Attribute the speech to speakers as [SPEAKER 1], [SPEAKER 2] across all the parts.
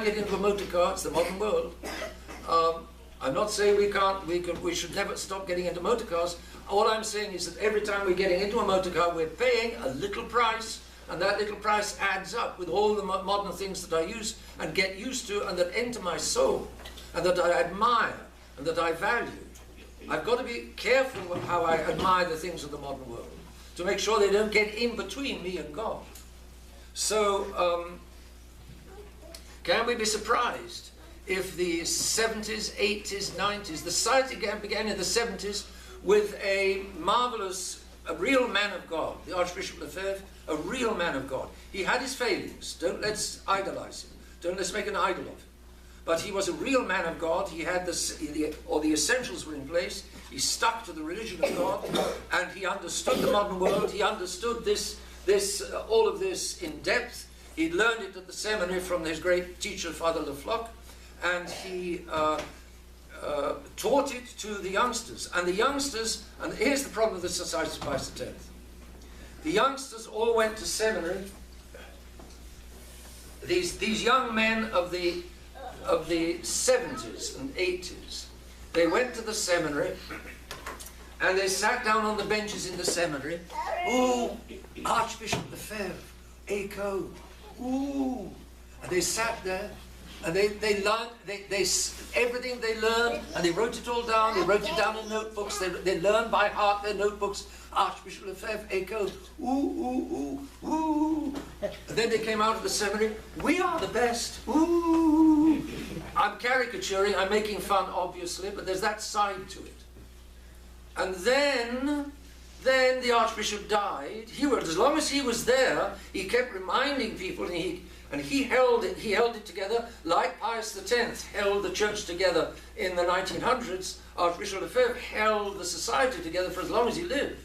[SPEAKER 1] get into a motor car, it's the modern world. I'm not saying we should never stop getting into motor cars. All I'm saying is that every time we're getting into a motor car, we're paying a little price, and that little price adds up with all the modern things that I use and get used to and that enter my soul and that I admire and that I value. I've got to be careful how I admire the things of the modern world to make sure they don't get in between me and God. So, can we be surprised if the 70s, 80s, 90s, the society began in the 70s with a marvelous, a real man of God, the Archbishop Lefebvre, a real man of God. He had his failings, let's idolize him, let's make an idol of him. But he was a real man of God. He had the essentials were in place. He stuck to the religion of God, and he understood the modern world. He understood all of this in depth. He learned it at the seminary from his great teacher, Father Lefloc, and he taught it to the youngsters. And the youngsters, and here's the problem with the Society of Pius X. The youngsters all went to seminary. These young men of the 70s and 80s, they went to the seminary and they sat down on the benches in the seminary. Ooh, Archbishop Lefebvre, Echo, ooh. And they sat there and they learned, everything they learned, and they wrote it all down. They wrote it down in notebooks. They learned by heart their notebooks. Archbishop Lefebvre, Echo, ooh, ooh, ooh, ooh. And then they came out of the seminary. We are the best, ooh. I'm caricaturing, I'm making fun, obviously, but there's that side to it. And then the Archbishop died. As long as he was there, he kept reminding people, and he held it together, like Pius X held the church together in the 1900s. Archbishop Lefebvre held the society together for as long as he lived,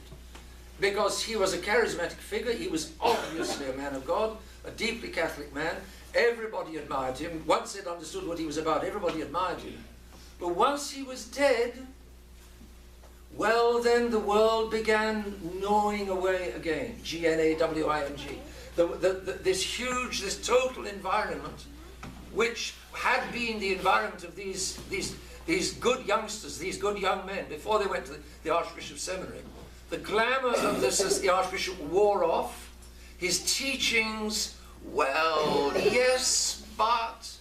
[SPEAKER 1] because he was a charismatic figure. He was obviously a man of God, a deeply Catholic man. Everybody admired him. Once they'd understood what he was about, everybody admired him. But once he was dead, well, then the world began gnawing away again. G-N-A-W-I-N-G. This total environment, which had been the environment of these good youngsters, these good young men, before they went to the Archbishop's seminary. The glamour of the Archbishop wore off. His teachings, well, yes, but,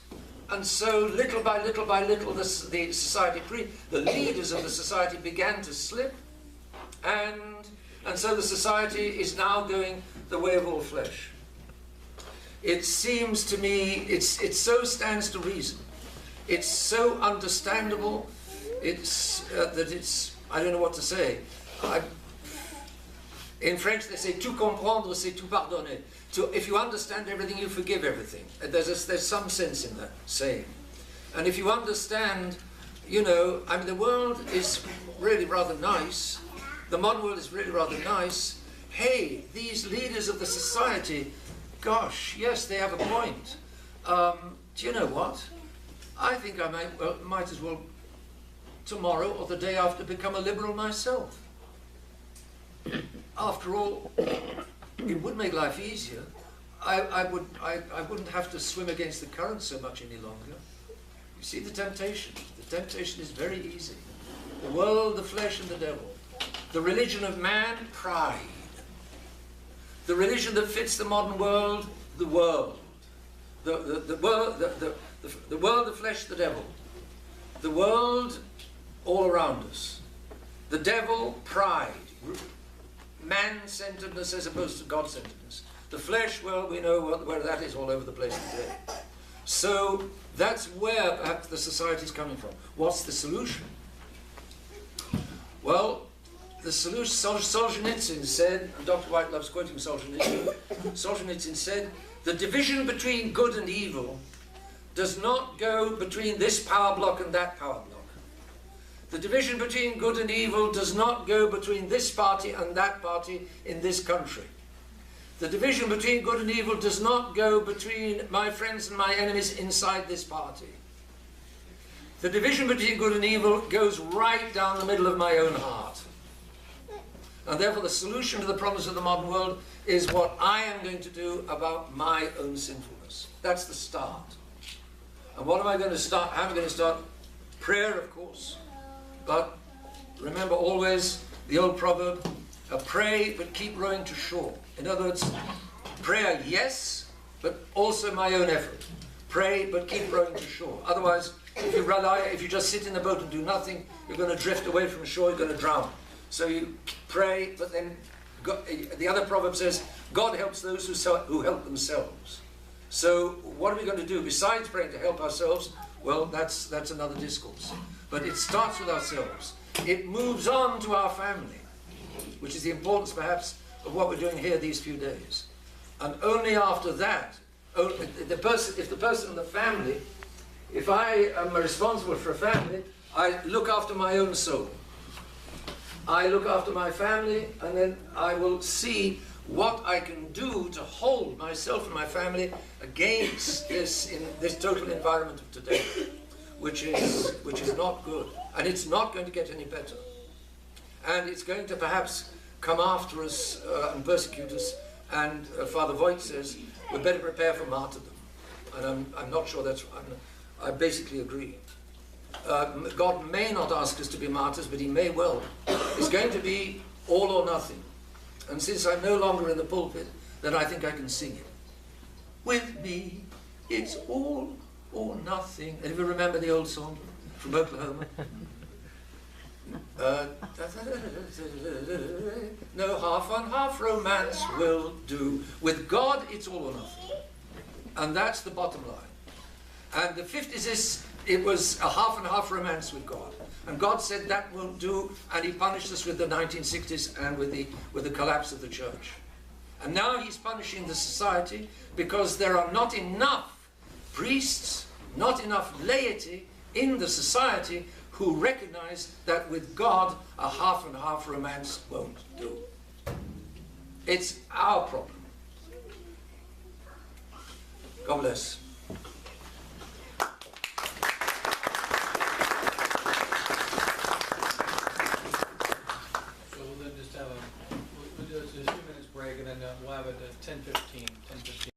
[SPEAKER 1] and so little by little, the society, the leaders of the society began to slip, and so the society is now going the way of all flesh. It seems to me, it so stands to reason. It's so understandable. I don't know what to say. In French they say tout comprendre, c'est tout pardonner. If you understand everything, you forgive everything. There's some sense in that saying. And if you understand, I mean, the world is really rather nice. The modern world is really rather nice. Hey, these leaders of the society, gosh, yes, they have a point. Do you know what? I think I might as well tomorrow or the day after become a liberal myself. After all, it would make life easier. I wouldn't have to swim against the current so much any longer. You see the temptation? The temptation is very easy. The world, the flesh, and the devil. The religion of man, pride. The religion that fits the modern world, the world. The world, the flesh, the devil. The world, all around us. The devil, pride. Man-centeredness as opposed to God-centeredness. The flesh, well, we know where that is all over the place today. So that's where perhaps the society is coming from. What's the solution? Well, the solution, Solzhenitsyn said, and Dr. White loves quoting Solzhenitsyn, Solzhenitsyn said, the division between good and evil does not go between this power block and that power block. The division between good and evil does not go between this party and that party in this country. The division between good and evil does not go between my friends and my enemies inside this party. The division between good and evil goes right down the middle of my own heart. And therefore the solution to the problems of the modern world is what I am going to do about my own sinfulness. That's the start. And what am I going to start? How am I going to start? Prayer, of course. But remember always the old proverb, pray but keep rowing to shore. In other words, prayer, yes, but also my own effort. Pray but keep rowing to shore. Otherwise, if you just sit in the boat and do nothing, you're going to drift away from shore, you're going to drown. So you pray, but then the other proverb says, God helps those who help themselves. So what are we going to do besides praying to help ourselves? Well, that's another discourse. But it starts with ourselves. It moves on to our family, which is the importance perhaps of what we're doing here these few days. And only after that, if the person in the family, if I am responsible for a family, I look after my own soul. I look after my family, and then I will see what I can do to hold myself and my family against this total environment of today, which is not good, and it's not going to get any better, and it's going to perhaps come after us and persecute us. And Father Voigt says we better prepare for martyrdom, and I'm not sure that's. I basically agree. God may not ask us to be martyrs, but He may well. It's going to be all or nothing. And since I'm no longer in the pulpit, then I think I can sing it. With me, it's all or nothing. And if you remember the old song from Oklahoma. No half on half romance will do. With God, it's all or nothing. And that's the bottom line. And the 50s, it was a half and half romance with God. And God said that won't do, and He punished us with the 1960s and with the collapse of the church. And now He's punishing the society because there are not enough priests, not enough laity in the society who recognize that with God a half and half romance won't do. It's our problem. God bless.
[SPEAKER 2] We'll do a 2 minutes break, and then we'll have it at 10:15.